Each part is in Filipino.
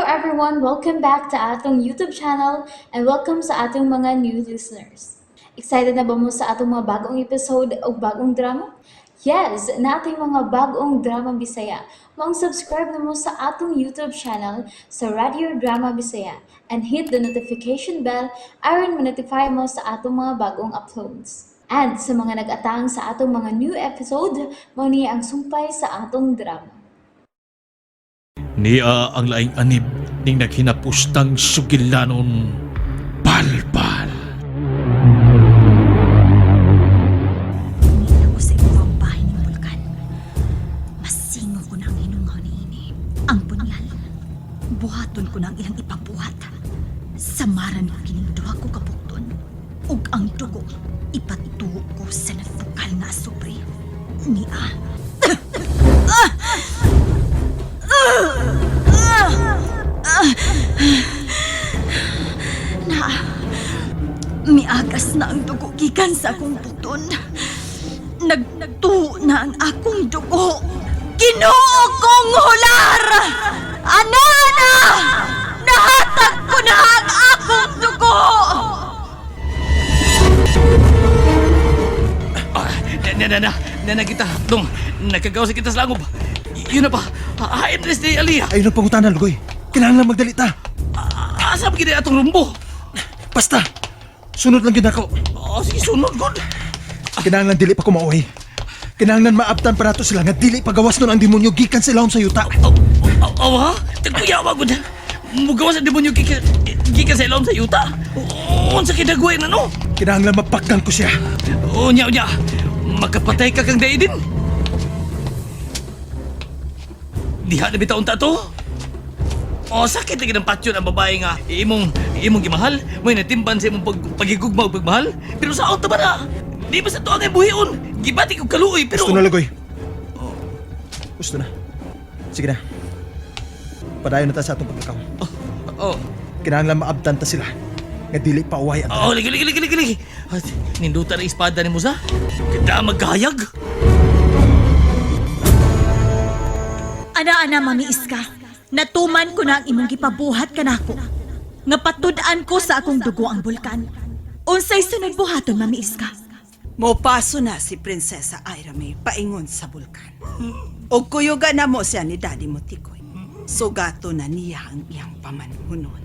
everyone, welcome back to atong YouTube channel and welcome sa atong mga new listeners. Excited na ba mo sa atong mga bagong episode o bagong drama? Yes, na ating mga bagong drama Bisaya. Subscribe na mo sa atong YouTube channel sa Radio Drama Bisaya and hit the notification bell aron ma-notify mo sa atong mga bagong uploads. And sa mga nag-atang sa atong mga new episode, mo niya ang sumpay sa atong drama. Niya ang laing anib ning naghinapustang sugilanon balbal. Umila ko sa ibang bahay ng Bulkan. Masingaw ko na ang hinungaw ni Ini. Ang punyal, buhaton ko na ang ilang ipabuhat. Samaran ko kininduha ko kabukton. Ug ang dugo, ipatuo ko sa nagtukal nga sobre. Niya. Miagas na ang dugo gikan sa akong buton. Nagtuo na ang akong dugo. Ginoo kong hular! Anana! Nahatag ko na ang akong dugo! Na kita dong nakagawa sa kita sa langob. Yun na pa. Haim na si Aliyah. Ayun ang pangutanan, Lugoy. Kinahanglan magdali ta. Asa ba gina atong rumbo? Basta, sunod lang gid ako. Sige sunod god. Kinahanglan dili pa ko mauwi. Kinahanglan maabtan para to sila nga dili pagawas nun ang demonyo gikan sa ilawom sa yuta. Ha? Tagkuyawa god. Mugawas ang demonyo gikan sa ilawom sa yuta. Unsa kidagway na no? Kinahanglan mapakdan ko siya. Unya. Magkapatay ka kang daidin. Diha na bitaon ta to. Sakit lagi ng patyon ang babae nga imong gimahal. May natimban sa imong pagigugma o pagmahal. Pero sa ta ba na? Di ba sa to ang buhion? Gibati ko kaluoy pero... Gusto na, Lugoy. Gusto na. Sige na. Padayon na ta sa atong pagkakaw. Kinahanglan maabtan ta sila. Nga dili pa uway ang Ligi. Ninduta na espada ni Musa. Kada magkahayag. Ana, mamiis ka. Natuman ko na ang imong gipabuhat kanako. Nga patud-an ko sa akong dugo ang Bulkan. Unsay sunod buhaton, mamiis ka? Mopaso na si Prinsesa Ira May paingon sa Bulkan. O kuyuga na mo siya ni Daddy mo, Tikoy. Sugato na niya ang iyang pamanhunon.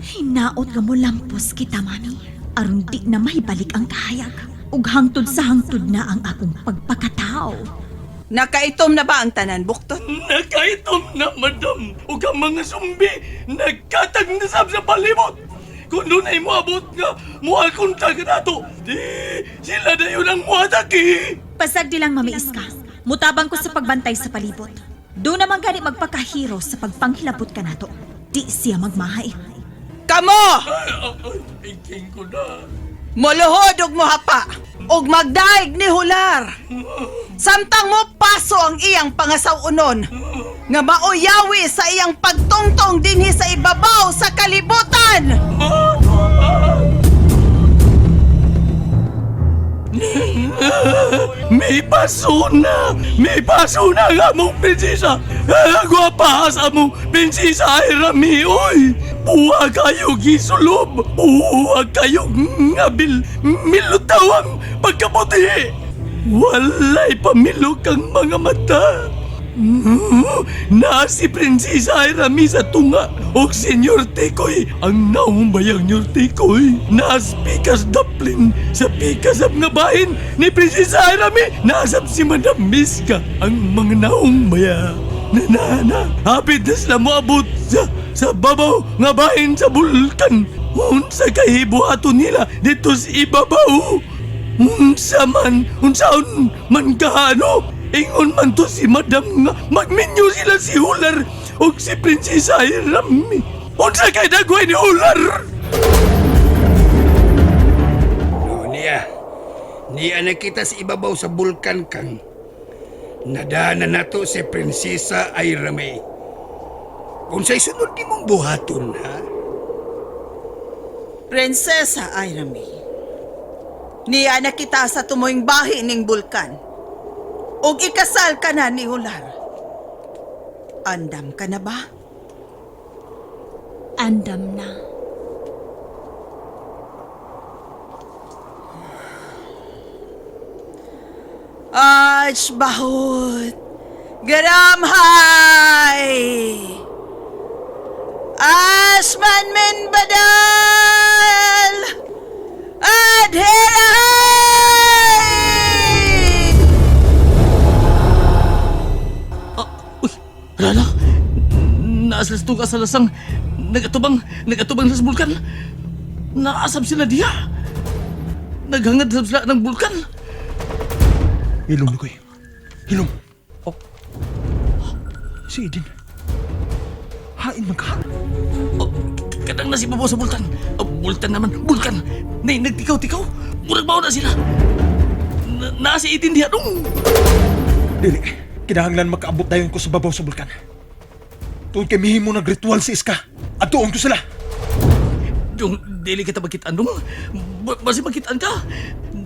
Hinaot nga mo lampos kita, mami. Aron di na mahibalik ang kahayag. Ug hangtod sa hangtod na ang akong pagpakatao. Nakaitom na ba ang tanan, Buktot? Nakaitom na, madam. O ang mga sumbi, nagkatag na sa palibot. Kung doon ay moabot nga, muhakunta ka na to. Di, sila na yun ang muhataki. Pasagdi lang, mamiis ka. Mutabang ko sa pagbantay sa palibot. Doon naman gani magpakahiro sa pagpanghilabot ka na to. Di siya magmahay. Kamo! Ay, king ko na. Moluhod og mohapa og magdaig ni Hular. Samtang mo paso ang iyang pangasawunon nga mauyawi sa iyang pagtungtong dinhi sa ibabaw sa kalibutan. May paso na nga mong prinsesa. Gwapa sa mong prinsesa ay rami, oy. Buwag kayo gisulob. Buwag kayo ngabil milutawang pagkaputi. Walay pamilok ang mga mata. Na si Prinsesa Irami sa tunga o Senyor Tikoy ang naumbayang Nyor Tikoy. Nas pikas daplin sa pikas ang nga bahin ni Prinsesa Irami. Nasab si Madam Miska ang mga naumbaya. Nanana, hapit na sila moabot sa babaw nga bahin sa Bulkan. Unsa kahibuhaton nila dito sa ibabaw. Unsaon man kaano. Ingon man to si Madam nga magminyo sila si Hular o si Prinsesa Irami. Unsa kay dagway ni Hular? Niya nakita sa ibabaw sa Bulkan kang nadana nato si Prinsesa Irami. Unsay sunod ni mong buhaton, ha? Prinsesa Ira May, niya nakita sa tumoyng bahi ning Bulkan. Og ikasal ka na ni Hular. Andam ka na ba? Andam na. Ach, bahut. Garamhay! Asman min badal! Adhirahay! Uy, Rana! Naaslas itong kasalasang nagatubang sa bulkan. Naasab sila diya. Naghangad sila ng bulkan. Hilom, Lugoy. Hilom. Oh. Si Eden. Hain magka. Oh, kadang nasi babaw sa bulkan. Oh, bulkan naman, bulkan. Nagtikaw-tikaw. Murag bawa na sila. Nasi itin diya dong. Dili, kinahanglan makaabot dayon ko sa babaw sa bulkan. Tuon kay mihimo nag-ritual si Iska. At tuon ko sila. Yung dili kita makitaan dong. Basi makitaan ka.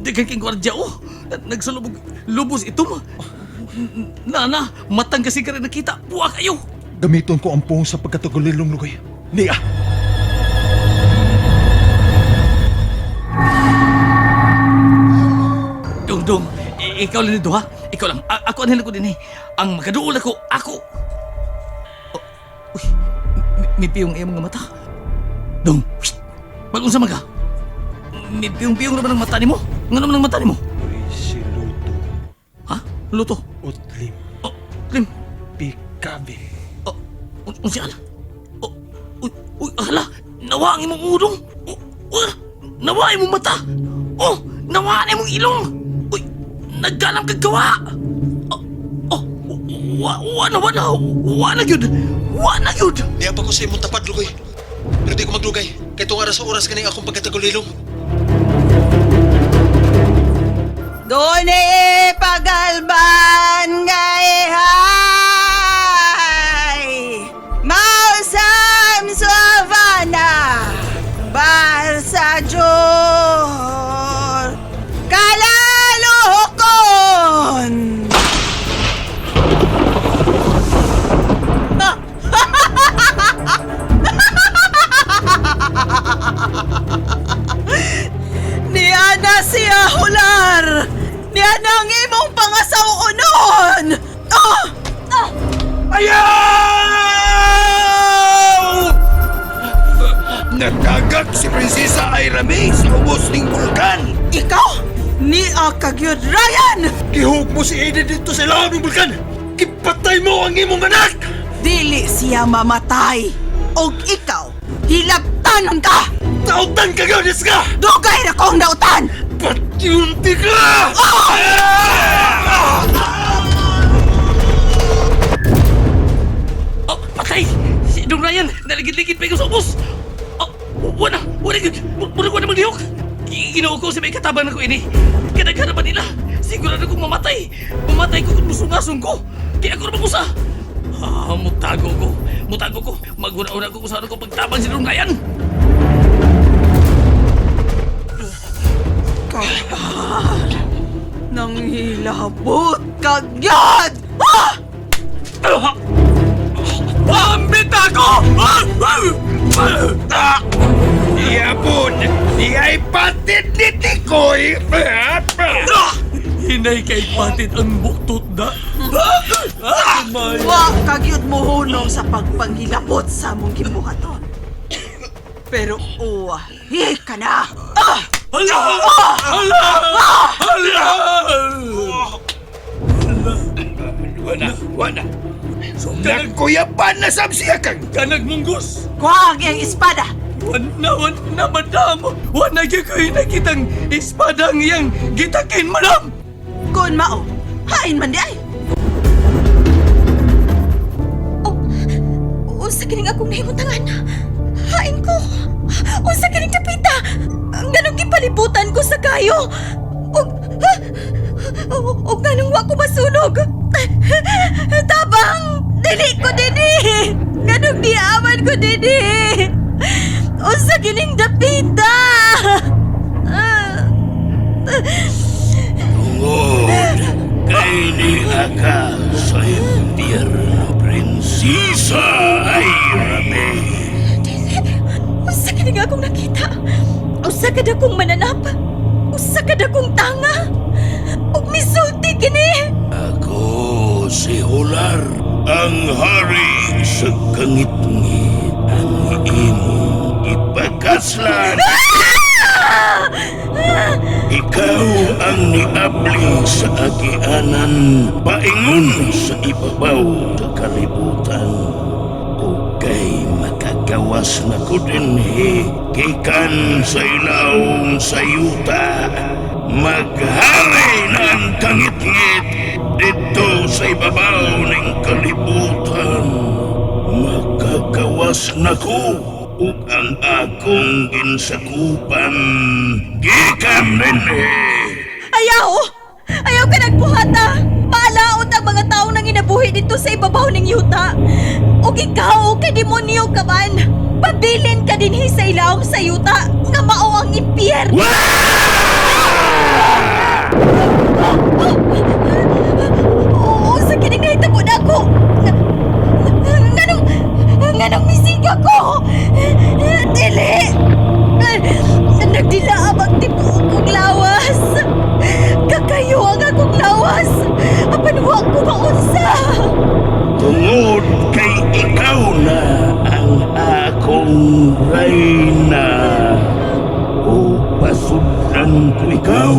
Dagan king gwardya oh. Nagsalubog lubos ito. Nana, matang kasi ka rin nakita. Buwa kayo. Gamiton ko ang puhong sa pagkatagulilong, Lugoy. Nia! Dong, ikaw lang nito ha? Ikaw lang. Ako anhin ko din eh. Ang makaduol ako. Oh, uy, may piyong iyong mga mata. Dong, mag-unsa man ka? May piyong-piyong naman ang mata ni mo. Nga naman ang mata ni mo? Uy, si Luto. Ha? Luto? Utlim. Oh, Lim. Pikabi. Oh, unsi ala? Oh, uy, hala. Nawa ang imong udong. Nawa ang imong mata. Oh, nawa ang imong ilong. Uy, naggalang kagawa. Wa na gyud. Niya pa ko sa imong tapad, Lugoy. Pero di ko maglugay. Kaya itong oras kaning akong pagkatagulilong. Dune pagalban gayhay Mausam Savana Barsa Jor Kalaluhukon Niya na siya hular! Niya na ang imong pangasaw-unon! Oh! Ayaw! Nagkagak si Prinsesa Airame sa ubos ng bulkan. Ikaw? Ni Akagyud Ryan! Gihug mo si Eden dito sa ilalim ng bulkan! Kipatay mo ang imong anak! Dili siya mamatay. Og ikaw, hilabtanon ka! Tautan ka gawin ka! Dugay na kong nautan! Patyunti ka! Oh, patay! Si Dong Ryan, naligid-ligid pa ikaw sa ubos! Oh, wala yun! Mura ko na maglihok! Ginoo ko sa may katabang na ko ini. Kadaghan naman nila. Sigurado kong mamatay. Mamatay ko kung musungasong ko. Kaya ako naman kusa. Mutago ko. Maguna-una ko kung saan ko pagtabang si Dong Ryan. Kagad! Nang hilabot kagyad! Pambita ko! Iyapon, iya'y patid ni Tikoy. Hinay kay patid ang buktot na. Wa kagyud mo hunong sa pagpanghilabot sa mong gibuhaton. Pero uwahi ka na! Hala! Wana. Nagkuyapan na sab siya kang. Kanag munggos! Kuha ang iyang espada! Wana, madam! Wana gagawin na kitang espadang iyang gitakin, madam! Kung mao, hain man di ay! Unsa kining akong nahimutangan? Hain ko. Unsa kining kapita? Ganong gipalibutan ko sa kayo. Og ganong wa ko masunog. Tabang! Dili ko dini! Ganong diaman ko dini! Unsa kining dapita? Tungod kay ni aka sa impyerno, prinsesa. Prinsesa Airame. Usa ka nga akong nakita. Usa ka akong mananap. Usa ka akong tanga. Ug misulti kini. Ako si Hular, ang hari sa kangit-ngit, ang imong ipagkaslan. Ikaw ang niabling sa agianan, paingon sa ibabaw sa kalibutan. O kay makagawas na ko dinhi, gikan sa ilawom sa yuta. Maghari na ang kangit-ngit dito sa ibabaw ng kalibutan. Makagawas na ko ug ang akong ginsakupan gikan dinhi. Ayaw! Ayaw ka nagbuhata! Maalaot ang mga taong nang inabuhi dito sa ibabaw ng yuta! Ug ikaw, kay demonyo ka man! Pabilin ka dinhi sa ilawom sa yuta nga mao ang impyerno! Oo, sa kining nahitabo na ako! Nganong misiga ko! Dili! Nagdila ang tibuok kong lawas! Kakayo ang akong lawas! Apan wa ko maunsa! Tungod kay ikaw na ang akong reyna. O pasudlan ko ikaw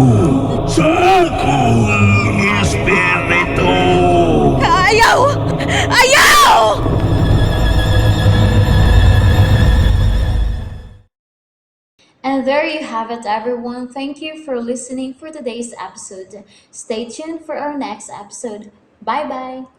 sa akong espiritu. Ayaw! Ayaw! And there you have it, everyone. Thank you for listening for today's episode. Stay tuned for our next episode. Bye bye.